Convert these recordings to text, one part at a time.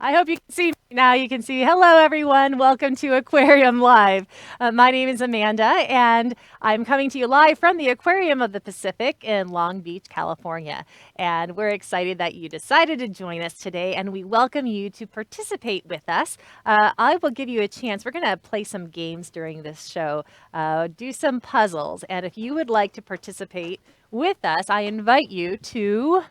I hope you can see me now. You can see. Hello, everyone. Welcome to Aquarium Live. My name is Amanda, and I'm coming to you live from the Aquarium of the Pacific in Long Beach, California. And we're excited that you decided to join us today, and we welcome you to participate with us. I will give you a chance. We're going to play some games during this show, do some puzzles. And if you would like to participate with us, I invite you to.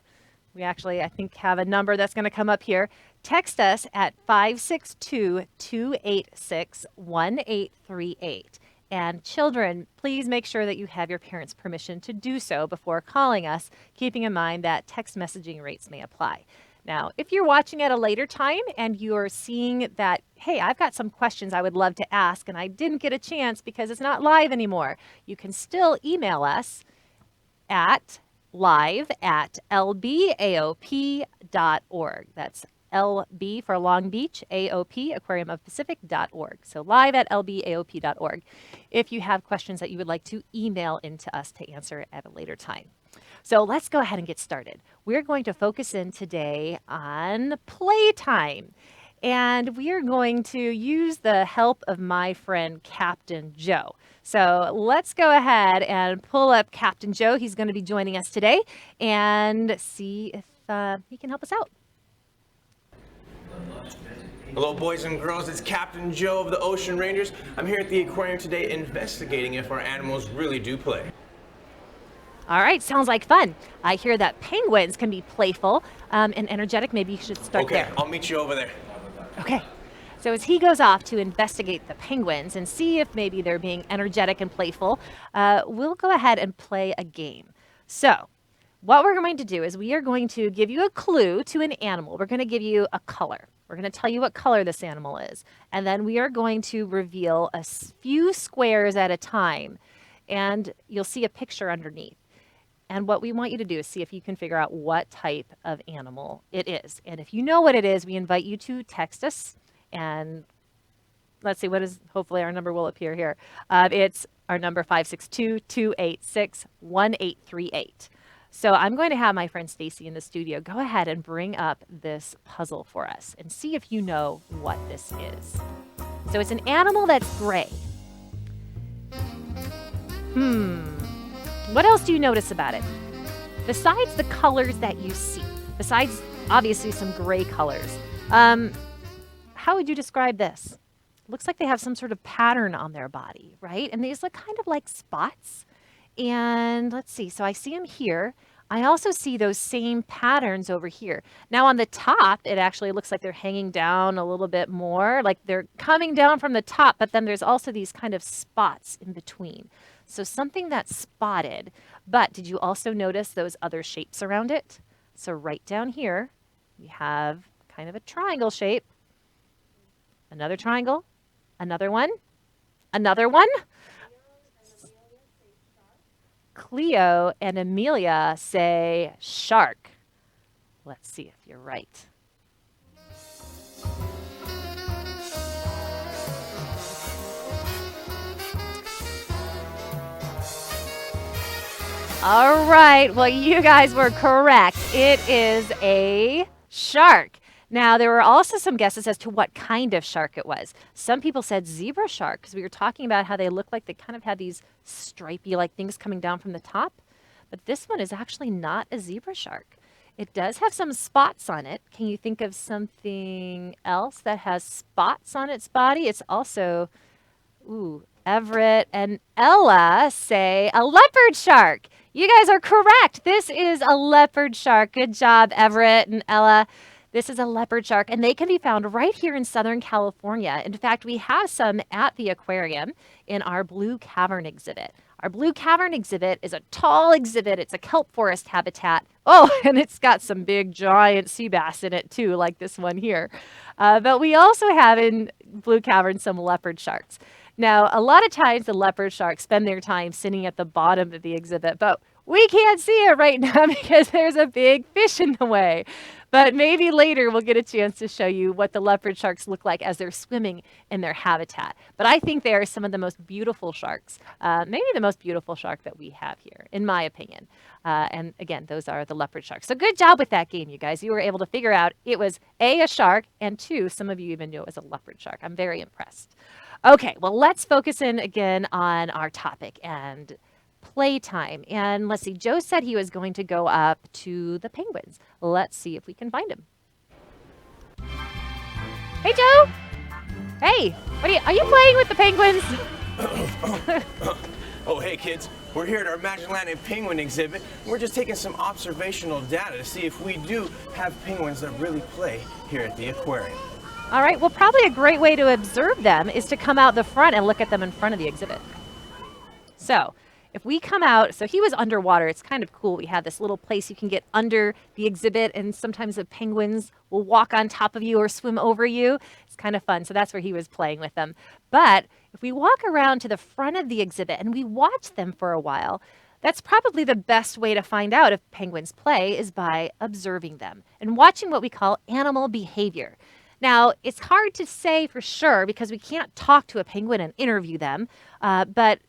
We actually, I think, have a number that's going to come up here. Text us at 562-286-1838. And children, please make sure that you have your parents' permission to do so before calling us, keeping in mind that text messaging rates may apply. Now, if you're watching at a later time and you're seeing that, hey, I've got some questions I would love to ask and I didn't get a chance because it's not live anymore, you can still email us at live@lbaop.org. That's LB for Long Beach, AOP, aquariumofpacific.org. So live at lbaop.org if you have questions that you would like to email into us to answer at a later time. So let's go ahead and get started. We're going to focus in today on playtime. And we are going to use the help of my friend Captain Joe. So let's go ahead and pull up Captain Joe. He's going to be joining us today and see if he can help us out. Hello, boys and girls. It's Captain Joe of the Ocean Rangers. I'm here at the aquarium today investigating if our animals really do play. All right, sounds like fun. I hear that penguins can be playful and energetic. Maybe you should start there. Okay, I'll meet you over there. Okay. So as he goes off to investigate the penguins and see if maybe they're being energetic and playful, we'll go ahead and play a game. So what we're going to do is we are going to give you a clue to an animal. We're going to give you a color. We're going to tell you what color this animal is. And then we are going to reveal a few squares at a time. And you'll see a picture underneath. And what we want you to do is see if you can figure out what type of animal it is. And if you know what it is, we invite you to text us. And let's see, what is, hopefully our number will appear here. It's our number 562-286-1838. So I'm going to have my friend Stacy in the studio go ahead and bring up this puzzle for us and see if you know what this is. So it's an animal that's gray. What else do you notice about it? Besides the colors that you see, besides obviously some gray colors, how would you describe this? Looks like they have some sort of pattern on their body, right? And these look kind of like spots. And let's see, so I see them here. I also see those same patterns over here. Now on the top, it actually looks like they're hanging down a little bit more, like they're coming down from the top, but then there's also these kind of spots in between. So something that's spotted, but did you also notice those other shapes around it? So right down here, we have kind of a triangle shape, another triangle, another one, another one. Cleo and Amelia say shark. Let's see if you're right. All right, well, you guys were correct. It is a shark. Now, there were also some guesses as to what kind of shark it was. Some people said zebra shark because we were talking about how they look like they kind of had these stripy like things coming down from the top. But this one is actually not a zebra shark. It does have some spots on it. Can you think of something else that has spots on its body? It's also, Everett and Ella say a leopard shark. You guys are correct. This is a leopard shark. Good job, Everett and Ella. This is a leopard shark, and they can be found right here in Southern California. In fact, we have some at the aquarium in our Blue Cavern exhibit. Our Blue Cavern exhibit is a tall exhibit. It's a kelp forest habitat. Oh, and it's got some big, giant sea bass in it, too, like this one here. But we also have in Blue Cavern some leopard sharks. Now, a lot of times the leopard sharks spend their time sitting at the bottom of the exhibit, but we can't see it right now because there's a big fish in the way. But maybe later we'll get a chance to show you what the leopard sharks look like as they're swimming in their habitat. But I think they are some of the most beautiful sharks, maybe the most beautiful shark that we have here, in my opinion. And again, those are the leopard sharks. So good job with that game, you guys. You were able to figure out it was A, a shark, and 2, some of you even knew it was a leopard shark. I'm very impressed. Okay, well, let's focus in again on our topic and playtime. And let's see, Joe said he was going to go up to the penguins. Let's see if we can find him. Hey, Joe. Hey, are you playing with the penguins? Oh, hey kids, we're here at our Magic Land and Penguin exhibit. We're just taking some observational data to see if we do have penguins that really play here at the aquarium. All right, well, probably a great way to observe them is to come out the front and look at them in front of the exhibit. So if we come out, so he was underwater. It's kind of cool. We have this little place you can get under the exhibit, and sometimes the penguins will walk on top of you or swim over you. It's kind of fun. So that's where he was playing with them. But if we walk around to the front of the exhibit and we watch them for a while, that's probably the best way to find out if penguins play is by observing them and watching what we call animal behavior. Now, it's hard to say for sure because we can't talk to a penguin and interview them, but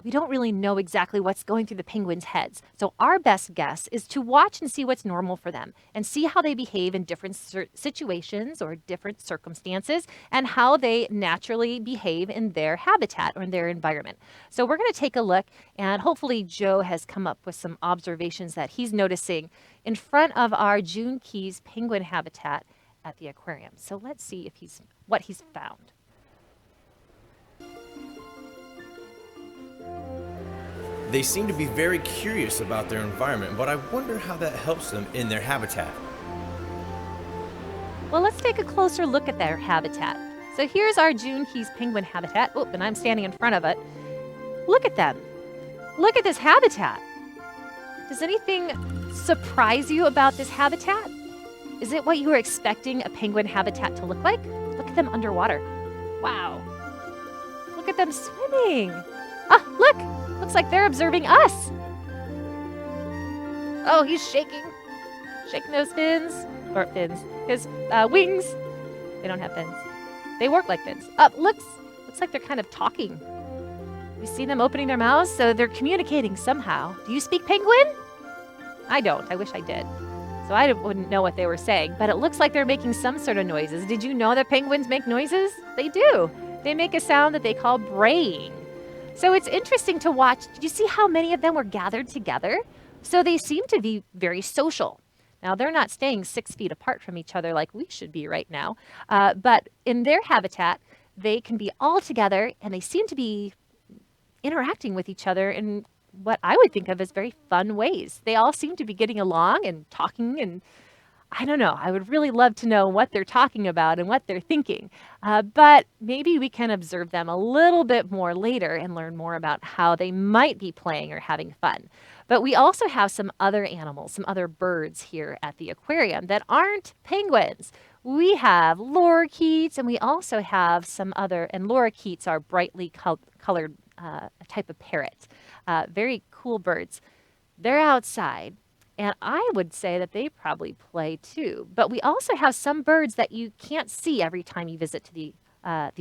we don't really know exactly what's going through the penguins' heads. So our best guess is to watch and see what's normal for them and see how they behave in different situations or different circumstances and how they naturally behave in their habitat or in their environment. So we're going to take a look, and hopefully Joe has come up with some observations that he's noticing in front of our June Keys penguin habitat at the aquarium. So let's see if what he's found. They seem to be very curious about their environment, but I wonder how that helps them in their habitat. Well, let's take a closer look at their habitat. So here's our June Keys penguin habitat. Oh, and I'm standing in front of it. Look at them. Look at this habitat. Does anything surprise you about this habitat? Is it what you were expecting a penguin habitat to look like? Look at them underwater. Wow. Look at them swimming. Ah, look. Looks like they're observing us. Oh, he's shaking those fins, or his wings. They don't have fins. They work like fins. Looks like they're kind of talking. You see them opening their mouths, so they're communicating somehow. Do you speak penguin? I don't. I wish I did. So I wouldn't know what they were saying, but it looks like they're making some sort of noises. Did you know that penguins make noises? They do. They make a sound that they call braying. So it's interesting to watch. Did you see how many of them were gathered together? So they seem to be very social. Now, they're not staying 6 feet apart from each other like we should be right now. But in their habitat, they can be all together, and they seem to be interacting with each other in what I would think of as very fun ways. They all seem to be getting along and talking, and I don't know. I would really love to know what they're talking about and what they're thinking. But maybe we can observe them a little bit more later and learn more about how they might be playing or having fun. But we also have some other animals, some other birds here at the aquarium that aren't penguins. We have lorikeets, and we also have some other, and lorikeets are brightly colored type of parrot. Very cool birds. They're outside. And I would say that they probably play too. But we also have some birds that you can't see every time you visit to the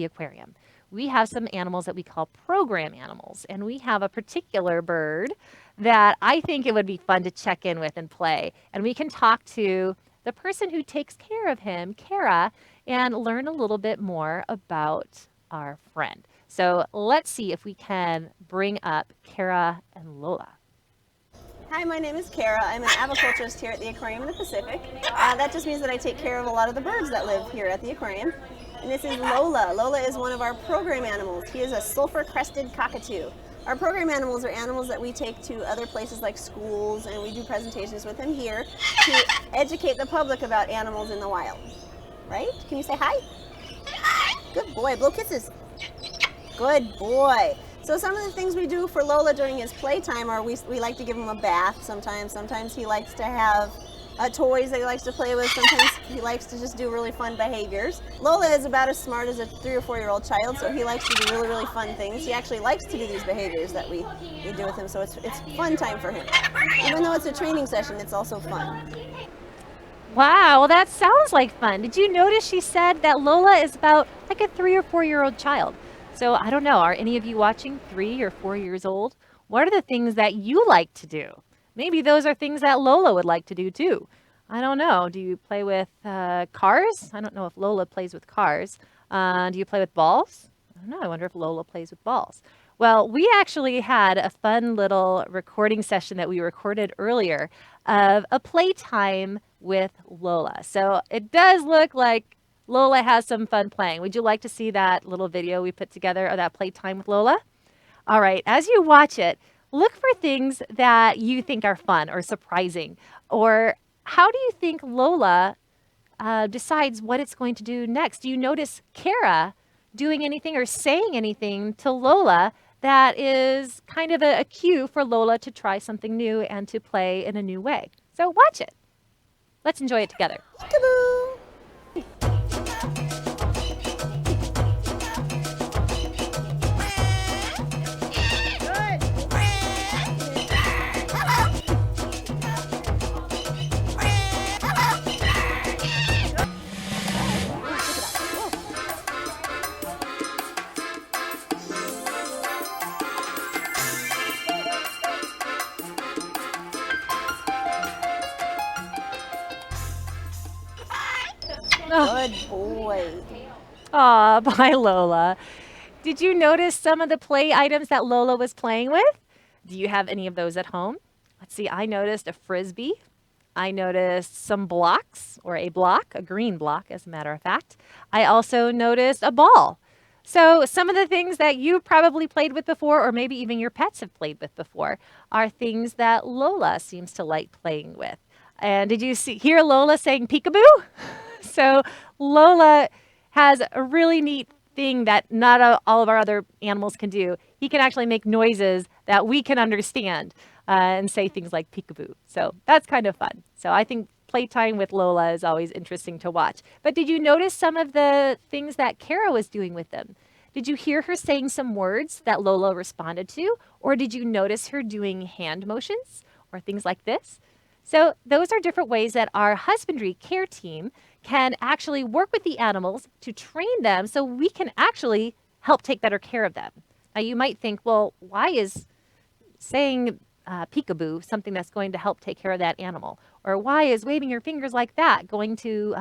aquarium. We have some animals that we call program animals. And we have a particular bird that I think it would be fun to check in with and play. And we can talk to the person who takes care of him, Kara, and learn a little bit more about our friend. So let's see if we can bring up Kara and Lola. Hi, my name is Kara. I'm an aviculturist here at the Aquarium in the Pacific. That just means that I take care of a lot of the birds that live here at the aquarium. And this is Lola. Lola is one of our program animals. He is a sulfur-crested cockatoo. Our program animals are animals that we take to other places like schools, and we do presentations with him here to educate the public about animals in the wild. Right? Can you say hi? Good boy. Blow kisses. Good boy. So some of the things we do for Lola during his playtime are we like to give him a bath sometimes. Sometimes he likes to have toys that he likes to play with. Sometimes he likes to just do really fun behaviors. Lola is about as smart as a 3 or 4-year-old child, so he likes to do really, really fun things. He actually likes to do these behaviors that we do with him, so it's fun time for him. Even though it's a training session, it's also fun. Wow, well, that sounds like fun. Did you notice she said that Lola is about like a 3 or 4 year old child? So I don't know. Are any of you watching 3 or 4 years old? What are the things that you like to do? Maybe those are things that Lola would like to do too. I don't know. Do you play with cars? I don't know if Lola plays with cars. Do you play with balls? I don't know. I wonder if Lola plays with balls. Well, we actually had a fun little recording session that we recorded earlier of a playtime with Lola. So it does look like Lola has some fun playing. Would you like to see that little video we put together of that playtime with Lola? All right, as you watch it, look for things that you think are fun or surprising. Or how do you think Lola decides what it's going to do next? Do you notice Kara doing anything or saying anything to Lola that is kind of a cue for Lola to try something new and to play in a new way? So watch it. Let's enjoy it together. Peekaboo. Oh, Good boy. aw, bye, Lola. Did you notice some of the play items that Lola was playing with? Do you have any of those at home? Let's see, I noticed a frisbee. I noticed some blocks, or a block, a green block, as a matter of fact. I also noticed a ball. So, some of the things that you've probably played with before, or maybe even your pets have played with before, are things that Lola seems to like playing with. And did you hear Lola saying peekaboo? So, Lola has a really neat thing that not all of our other animals can do. He can actually make noises that we can understand and say things like peekaboo. So that's kind of fun. So I think playtime with Lola is always interesting to watch. But did you notice some of the things that Kara was doing with them? Did you hear her saying some words that Lola responded to? Or did you notice her doing hand motions or things like this? So those are different ways that our husbandry care team can actually work with the animals to train them so we can actually help take better care of them. Now you might think, well, why is saying peekaboo something that's going to help take care of that animal? Or why is waving your fingers like that going to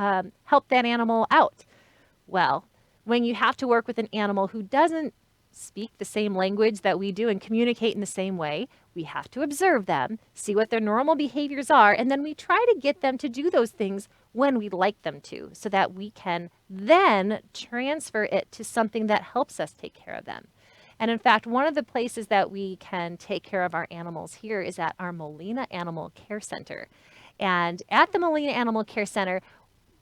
help that animal out? Well, when you have to work with an animal who doesn't speak the same language that we do and communicate in the same way, we have to observe them, see what their normal behaviors are, and then we try to get them to do those things when we'd like them to, so that we can then transfer it to something that helps us take care of them. And in fact, one of the places that we can take care of our animals here is at our Molina Animal Care Center. And at the Molina Animal Care Center,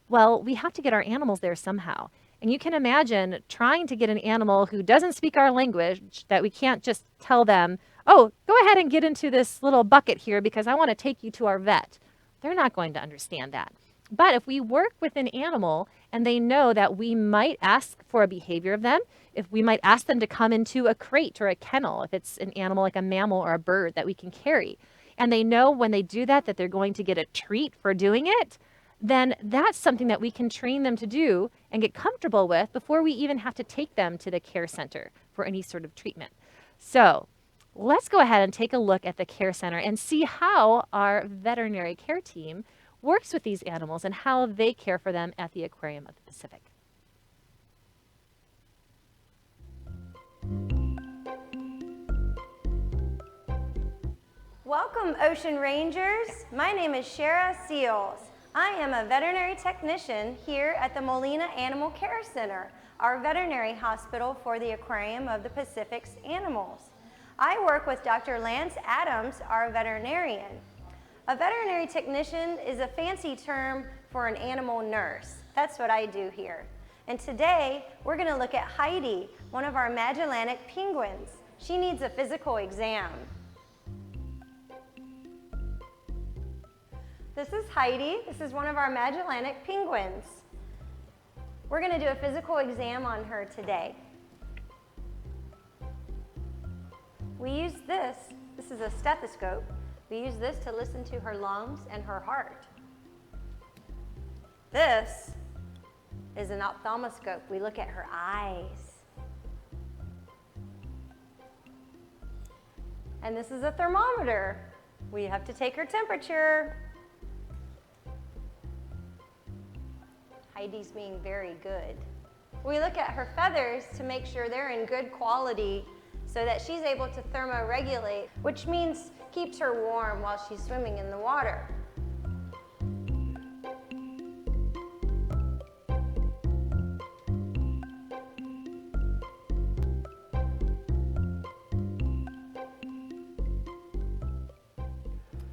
well, we have to get our animals there somehow. And you can imagine trying to get an animal who doesn't speak our language, that we can't just tell them, oh, go ahead and get into this little bucket here because I want to take you to our vet. They're not going to understand that. But if we work with an animal and they know that we might ask for a behavior of them, if we might ask them to come into a crate or a kennel, if it's an animal like a mammal or a bird that we can carry, and they know when they do that they're going to get a treat for doing it, then that's something that we can train them to do and get comfortable with before we even have to take them to the care center for any sort of treatment. So let's go ahead and take a look at the care center and see how our veterinary care team works with these animals and how they care for them at the Aquarium of the Pacific. Welcome, Ocean Rangers. My name is SHARA Seals. I am a veterinary technician here at the Molina Animal Care Center, our veterinary hospital for the Aquarium of the Pacific's animals. I work with Dr. Lance Adams, our veterinarian. A veterinary technician is a fancy term for an animal nurse. That's what I do here. And today, we're going to look at Heidi, one of our Magellanic penguins. She needs a physical exam. This is Heidi. This is one of our Magellanic penguins. We're going to do a physical exam on her today. We use this is a stethoscope. We use this to listen to her lungs and her heart. This is an ophthalmoscope. We look at her eyes. And this is a thermometer. We have to take her temperature. Heidi's being very good. We look at her feathers to make sure they're in good quality so that she's able to thermoregulate, which means keeps her warm while she's swimming in the water.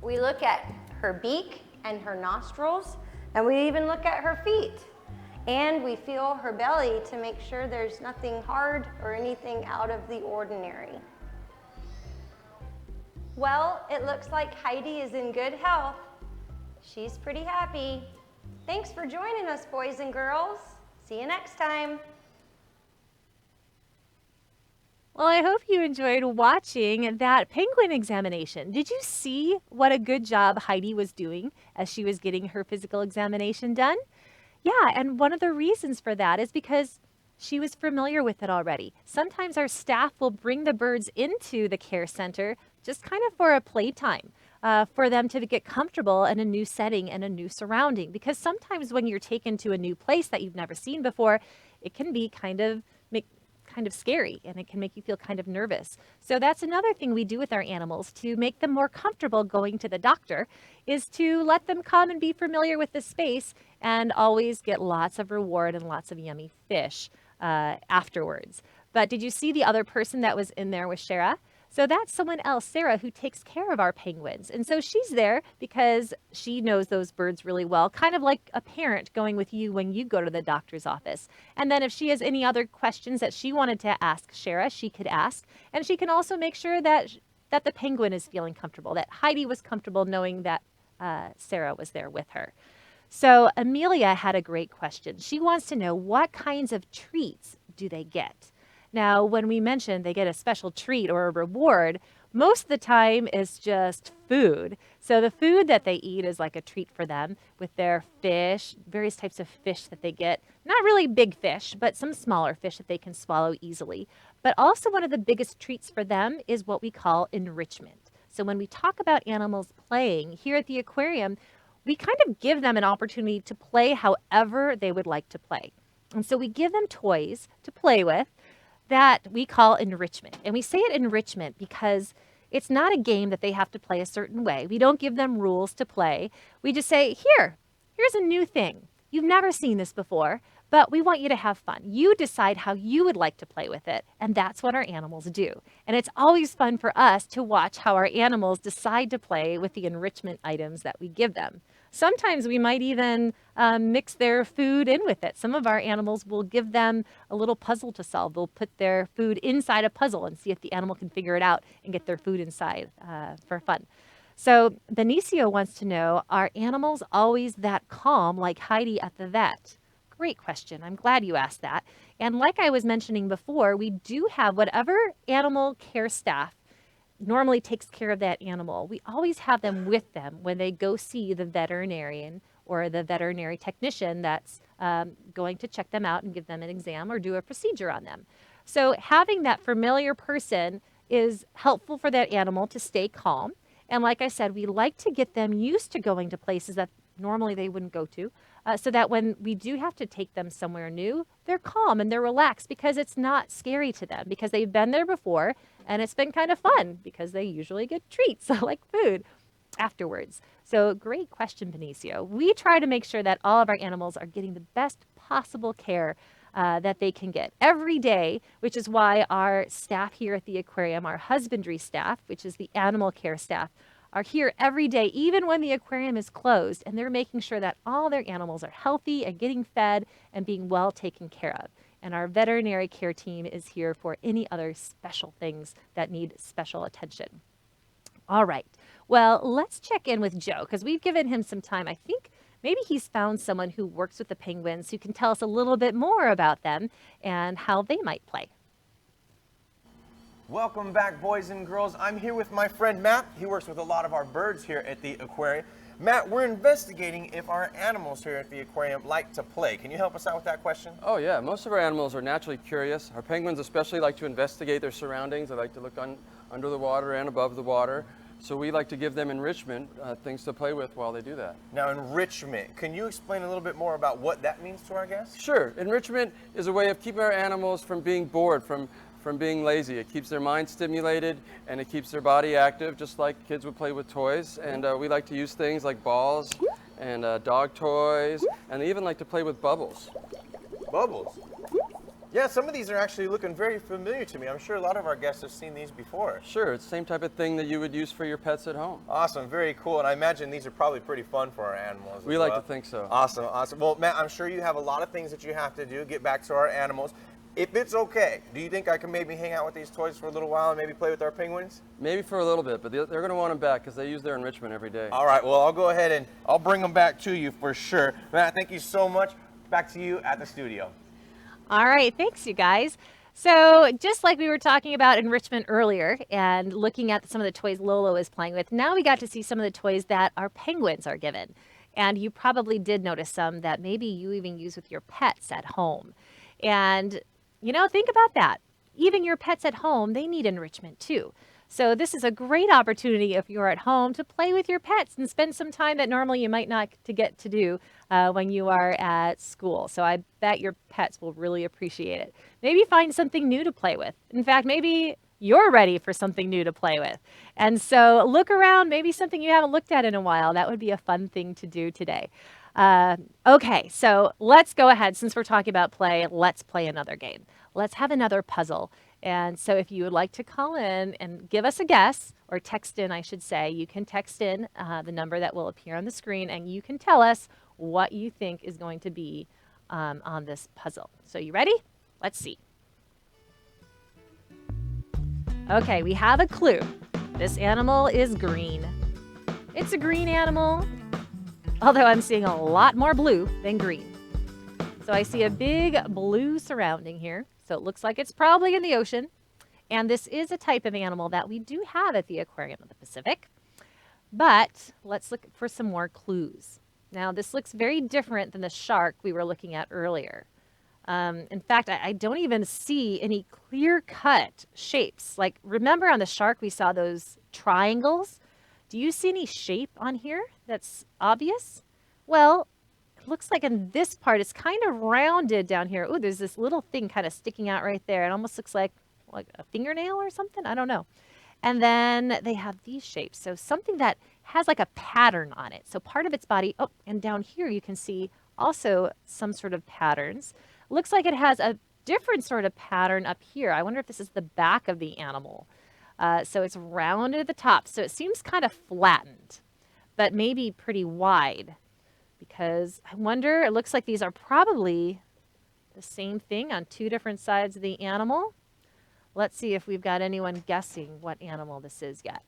We look at her beak and her nostrils, and we even look at her feet. And we feel her belly to make sure there's nothing hard or anything out of the ordinary. Well, it looks like Heidi is in good health. She's pretty happy. Thanks for joining us, boys and girls. See you next time. Well, I hope you enjoyed watching that penguin examination. Did you see what a good job Heidi was doing as she was getting her physical examination done? Yeah, and one of the reasons for that is because she was familiar with it already. Sometimes our staff will bring the birds into the care center just kind of for a playtime, for them to get comfortable in a new setting and a new surrounding. Because sometimes when you're taken to a new place that you've never seen before, it can be kind of scary, and it can make you feel kind of nervous. So that's another thing we do with our animals to make them more comfortable going to the doctor, is to let them come and be familiar with the space and always get lots of reward and lots of yummy fish afterwards. But did you see the other person that was in there with SHARA? So that's someone else, Sarah, who takes care of our penguins. And so she's there because she knows those birds really well, kind of like a parent going with you when you go to the doctor's office. And then if she has any other questions that she wanted to ask SHARA, she could ask. And she can also make sure that the penguin is feeling comfortable, that Heidi was comfortable knowing that Sarah was there with her. So Amelia had a great question. She wants to know, what kinds of treats do they get? Now, when we mention they get a special treat or a reward, most of the time it's just food. So the food that they eat is like a treat for them with their fish, various types of fish that they get. Not really big fish, but some smaller fish that they can swallow easily. But also one of the biggest treats for them is what we call enrichment. So when we talk about animals playing here at the aquarium, we kind of give them an opportunity to play however they would like to play. And so we give them toys to play with that we call enrichment. And we say it enrichment because it's not a game that they have to play a certain way. We don't give them rules to play. We just say, here's a new thing. You've never seen this before, but we want you to have fun. You decide how you would like to play with it, and that's what our animals do. And it's always fun for us to watch how our animals decide to play with the enrichment items that we give them. Sometimes we might even mix their food in with it. Some of our animals will give them a little puzzle to solve. They'll put their food inside a puzzle and see if the animal can figure it out and get their food inside for fun. So Benicio wants to know, are animals always that calm like Heidi at the vet? Great question. I'm glad you asked that. And like I was mentioning before, we do have whatever animal care staff normally takes care of that animal. We always have them with them when they go see the veterinarian or the veterinary technician that's going to check them out and give them an exam or do a procedure on them. So having that familiar person is helpful for that animal to stay calm. And like I said, we like to get them used to going to places that normally they wouldn't go to, so that when we do have to take them somewhere new, they're calm and they're relaxed because it's not scary to them, because they've been there before and it's been kind of fun because they usually get treats like food afterwards. So great question, Benicio. We try to make sure that all of our animals are getting the best possible care that they can get every day, which is why our staff here at the aquarium, our husbandry staff, which is the animal care staff, are here every day, even when the aquarium is closed, and they're making sure that all their animals are healthy and getting fed and being well taken care of. And our veterinary care team is here for any other special things that need special attention. All right, well, let's check in with Joe, because we've given him some time. I think maybe he's found someone who works with the penguins who can tell us a little bit more about them and how they might play. Welcome back, boys and girls. I'm here with my friend Matt. He works with a lot of our birds here at the aquarium. Matt, we're investigating if our animals here at the aquarium like to play. Can you help us out with that question? Oh yeah, most of our animals are naturally curious. Our penguins especially like to investigate their surroundings. They like to look under the water and above the water. So we like to give them enrichment, things to play with while they do that. Now, enrichment, can you explain a little bit more about what that means to our guests? Sure, enrichment is a way of keeping our animals from being bored, from being lazy. It keeps their mind stimulated and it keeps their body active, just like kids would play with toys. And we like to use things like balls and dog toys, and they even like to play with bubbles. Bubbles? Yeah, some of these are actually looking very familiar to me. I'm sure a lot of our guests have seen these before. Sure, it's the same type of thing that you would use for your pets at home. Awesome, very cool. And I imagine these are probably pretty fun for our animals. We like to think so. Awesome, awesome. Well, Matt, I'm sure you have a lot of things that you have to do, get back to our animals. If it's okay, do you think I can maybe hang out with these toys for a little while and maybe play with our penguins? Maybe for a little bit, but they're going to want them back because they use their enrichment every day. All right, well, I'll go ahead and I'll bring them back to you for sure. Matt, thank you so much. Back to you at the studio. All right, thanks, you guys. So just like we were talking about enrichment earlier and looking at some of the toys Lolo is playing with, now we got to see some of the toys that our penguins are given. And you probably did notice some that maybe you even use with your pets at home. And, you know, think about that. Even your pets at home, they need enrichment too. So this is a great opportunity if you're at home to play with your pets and spend some time that normally you might not get to do when you are at school. So I bet your pets will really appreciate it. Maybe find something new to play with. In fact, maybe you're ready for something new to play with. And so look around, maybe something you haven't looked at in a while. That would be a fun thing to do today. Okay, so let's go ahead. Since we're talking about play, let's play another game. Let's have another puzzle. And so if you would like to call in and give us a guess, or text in, I should say, you can text in the number that will appear on the screen, and you can tell us what you think is going to be on this puzzle. So you ready? Let's see. Okay, we have a clue. This animal is green. It's a green animal, although I'm seeing a lot more blue than green. So I see a big blue surrounding here. So it looks like it's probably in the ocean. And this is a type of animal that we do have at the Aquarium of the Pacific. But let's look for some more clues. Now, this looks very different than the shark we were looking at earlier. In fact, I don't even see any clear-cut shapes. Like, remember on the shark we saw those triangles? Do you see any shape on here that's obvious? Well, it looks like in this part, it's kind of rounded down here. Oh, there's this little thing kind of sticking out right there. It almost looks like a fingernail or something. I don't know. And then they have these shapes. So something that has like a pattern on it. So part of its body, oh, and down here you can see also some sort of patterns. Looks like it has a different sort of pattern up here. I wonder if this is the back of the animal. So it's rounded at the top. So it seems kind of flattened, but maybe pretty wide. Because I wonder, it looks like these are probably the same thing on two different sides of the animal. Let's see if we've got anyone guessing what animal this is yet.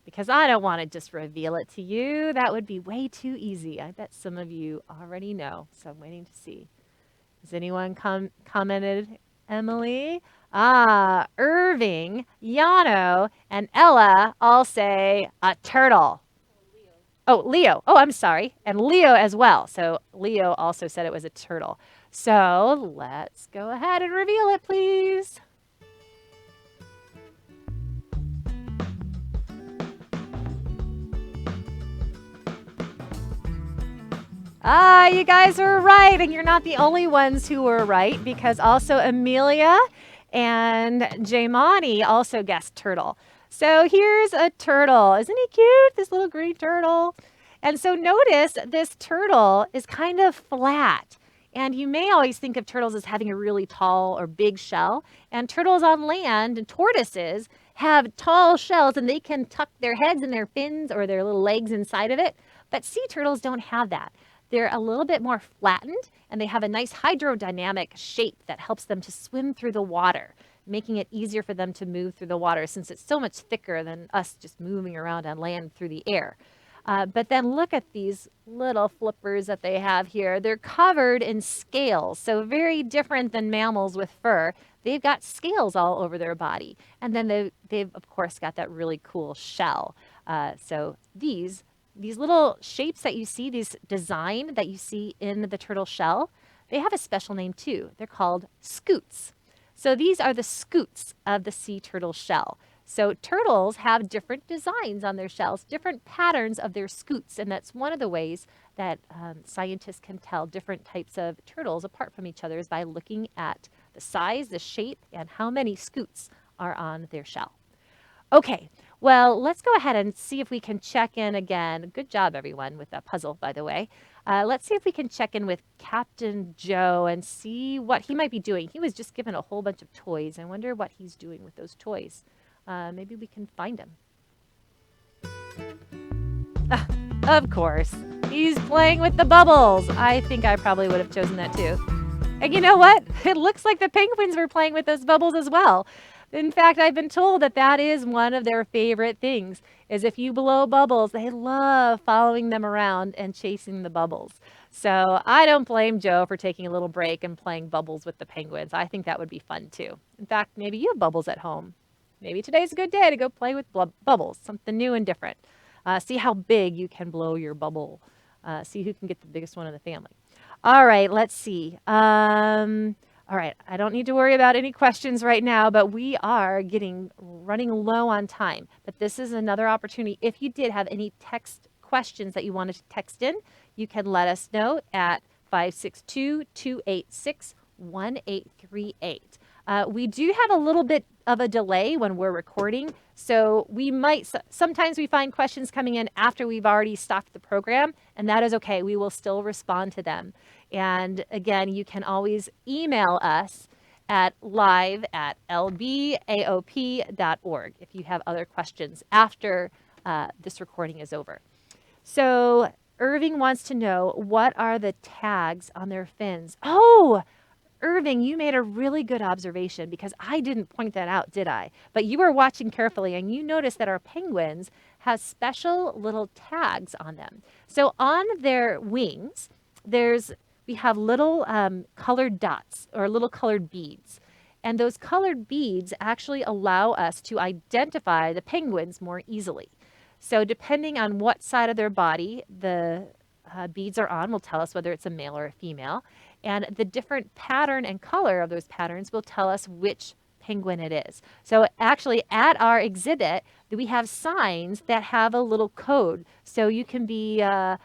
Because I don't want to just reveal it to you. That would be way too easy. I bet some of you already know, so I'm waiting to see. Has anyone commented? Emily? Irving, Yano, and Ella all say a turtle. Oh, Leo. Oh, I'm sorry. And Leo as well. So Leo also said it was a turtle. So let's go ahead and reveal it, please. You guys are right. And you're not the only ones who were right, because also Amelia and Jaimani also guessed turtle. So here's a turtle. Isn't he cute? This little green turtle. And so notice this turtle is kind of flat. And you may always think of turtles as having a really tall or big shell. And turtles on land and tortoises have tall shells, and they can tuck their heads and their fins or their little legs inside of it. But sea turtles don't have that. They're a little bit more flattened, and they have a nice hydrodynamic shape that helps them to swim through the water, making it easier for them to move through the water since it's so much thicker than us just moving around on land through the air. But then look at these little flippers that they have here. They're covered in scales, so very different than mammals with fur. They've got scales all over their body. And then they've of course, got that really cool shell. So these these little shapes that you see, these design that you see in the turtle shell, they have a special name too. They're called scutes. So these are the scutes of the sea turtle shell. So turtles have different designs on their shells, different patterns of their scutes, and that's one of the ways that scientists can tell different types of turtles apart from each other is by looking at the size, the shape, and how many scutes are on their shell. Okay, well, let's go ahead and see if we can check in again. Good job, everyone, with that puzzle, by the way. Let's see if we can check in with Captain Joe and see what he might be doing. He was just given a whole bunch of toys. I wonder what he's doing with those toys. Maybe we can find him. Of course, he's playing with the bubbles. I think I probably would have chosen that too. And you know what? It looks like the penguins were playing with those bubbles as well. In fact, I've been told that that is one of their favorite things, is if you blow bubbles, they love following them around and chasing the bubbles. So I don't blame Joe for taking a little break and playing bubbles with the penguins. I think that would be fun too. In fact, maybe you have bubbles at home. Maybe today's a good day to go play with bubbles, something new and different. See how big you can blow your bubble. See who can get the biggest one in the family. All right, let's see. All right, I don't need to worry about any questions right now, but we are running low on time. But this is another opportunity. If you did have any text questions that you wanted to text in, you can let us know at 562-286-1838. We do have a little bit of a delay when we're recording, so sometimes we find questions coming in after we've already stopped the program, and that is okay. We will still respond to them. And again, you can always email us at live@lbaop.org if you have other questions after this recording is over. So Irving wants to know, what are the tags on their fins? Oh, Irving, you made a really good observation because I didn't point that out, did I? But you were watching carefully and you noticed that our penguins have special little tags on them. So on their wings, we have little colored dots or little colored beads. And those colored beads actually allow us to identify the penguins more easily. So depending on what side of their body the beads are on will tell us whether it's a male or a female. And the different pattern and color of those patterns will tell us which penguin it is. So actually at our exhibit, we have signs that have a little code. So you can be a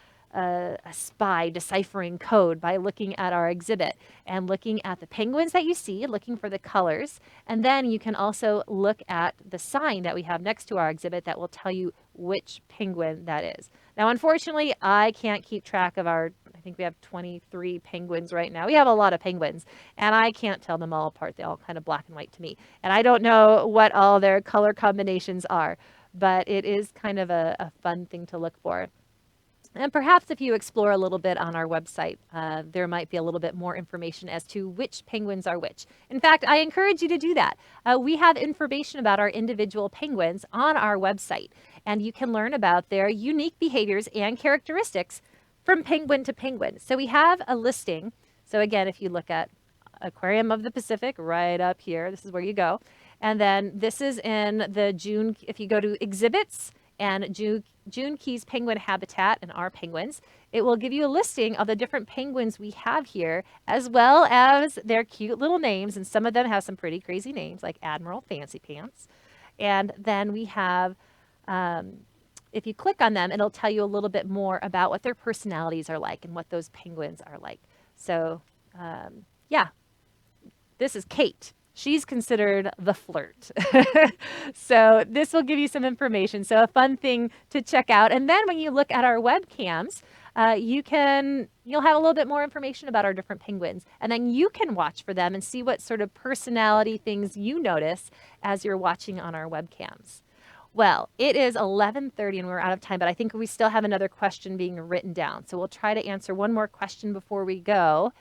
spy deciphering code by looking at our exhibit and looking at the penguins that you see, looking for the colors. And then you can also look at the sign that we have next to our exhibit that will tell you which penguin that is. Now, unfortunately, I can't keep track of I think we have 23 penguins right now. We have a lot of penguins, and I can't tell them all apart. They're all kind of black and white to me. And I don't know what all their color combinations are, but it is kind of a fun thing to look for. And perhaps if you explore a little bit on our website, there might be a little bit more information as to which penguins are which. In fact, I encourage you to do that. We have information about our individual penguins on our website, and you can learn about their unique behaviors and characteristics from penguin to penguin. So we have a listing. So again, if you look at Aquarium of the Pacific right up here, this is where you go. And then this is in the June, if you go to exhibits and June Keys Penguin Habitat and our penguins, it will give you a listing of the different penguins we have here, as well as their cute little names. And some of them have some pretty crazy names like Admiral Fancy Pants. And then we have, if you click on them, it'll tell you a little bit more about what their personalities are like and what those penguins are like. So yeah, this is Kate. She's considered the flirt. So this will give you some information. So a fun thing to check out. And then when you look at our webcams, you'll have a little bit more information about our different penguins. And then you can watch for them and see what sort of personality things you notice as you're watching on our webcams. Well, it is 11:30 and we're out of time, but I think we still have another question being written down. So we'll try to answer one more question before we go.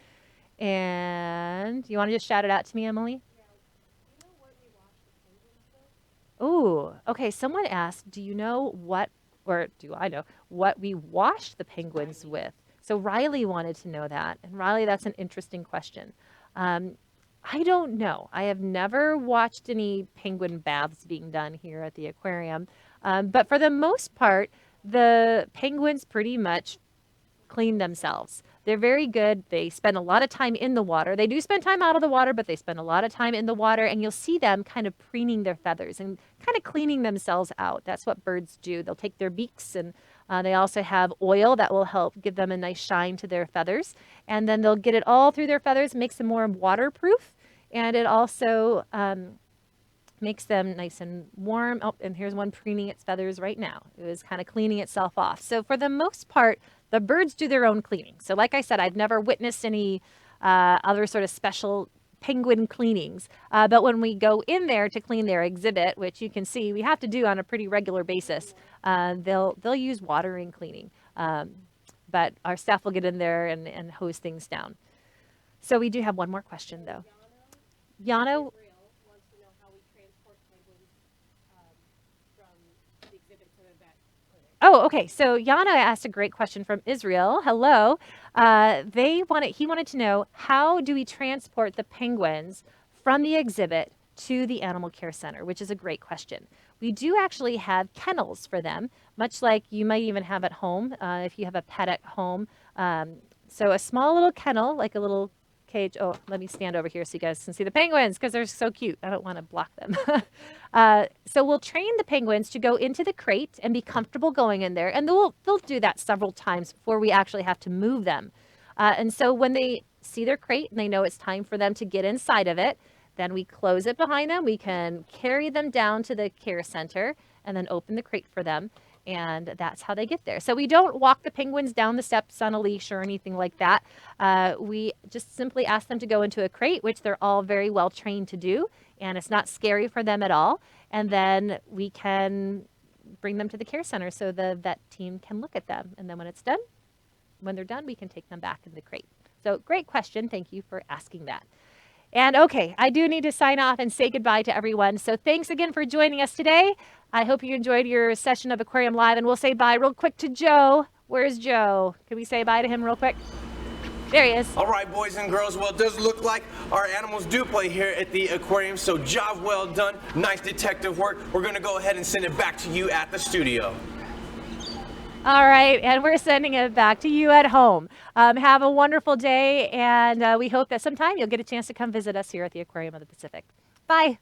And you want to just shout it out to me, Emily? Oh, okay. Someone asked, do you know what, or do I know what we washed the penguins with? So Riley wanted to know that. And Riley, that's an interesting question. I don't know. I have never watched any penguin baths being done here at the aquarium. But for the most part, the penguins pretty much clean themselves. They're very good. They spend a lot of time in the water. They do spend time out of the water, but they spend a lot of time in the water, and you'll see them kind of preening their feathers and kind of cleaning themselves out. That's what birds do. They'll take their beaks, and they also have oil that will help give them a nice shine to their feathers, and then they'll get it all through their feathers, makes them more waterproof, and it also makes them nice and warm. Oh, and here's one preening its feathers right now. It was kind of cleaning itself off. So for the most part, the birds do their own cleaning. So like I said, I've never witnessed any other sort of special penguin cleanings. But when we go in there to clean their exhibit, which you can see we have to do on a pretty regular basis, they'll use water in cleaning. But our staff will get in there and hose things down. So we do have one more question though. Yana. Oh, okay. So Yana asked a great question from Israel. Hello. He wanted to know, how do we transport the penguins from the exhibit to the animal care center, which is a great question. We do actually have kennels for them, much like you might even have at home if you have a pet at home. So a small little kennel, like a little cage. Oh, let me stand over here so you guys can see the penguins because they're so cute. I don't want to block them. So we'll train the penguins to go into the crate and be comfortable going in there. And they'll do that several times before we actually have to move them. And so when they see their crate and they know it's time for them to get inside of it, then we close it behind them. We can carry them down to the care center and then open the crate for them. And that's how they get there. So we don't walk the penguins down the steps on a leash or anything like that. We just simply ask them to go into a crate, which they're all very well trained to do. And it's not scary for them at all. And then we can bring them to the care center so the vet team can look at them. And then when they're done, we can take them back in the crate. So great question. Thank you for asking that. And okay, I do need to sign off and say goodbye to everyone. So thanks again for joining us today. I hope you enjoyed your session of Aquarium Live, and we'll say bye real quick to Joe. Where's Joe? Can we say bye to him real quick? There he is. All right, boys and girls. Well, it does look like our animals do play here at the aquarium, so job well done. Nice detective work. We're going to go ahead and send it back to you at the studio. All right, and we're sending it back to you at home. Have a wonderful day, and we hope that sometime you'll get a chance to come visit us here at the Aquarium of the Pacific. Bye.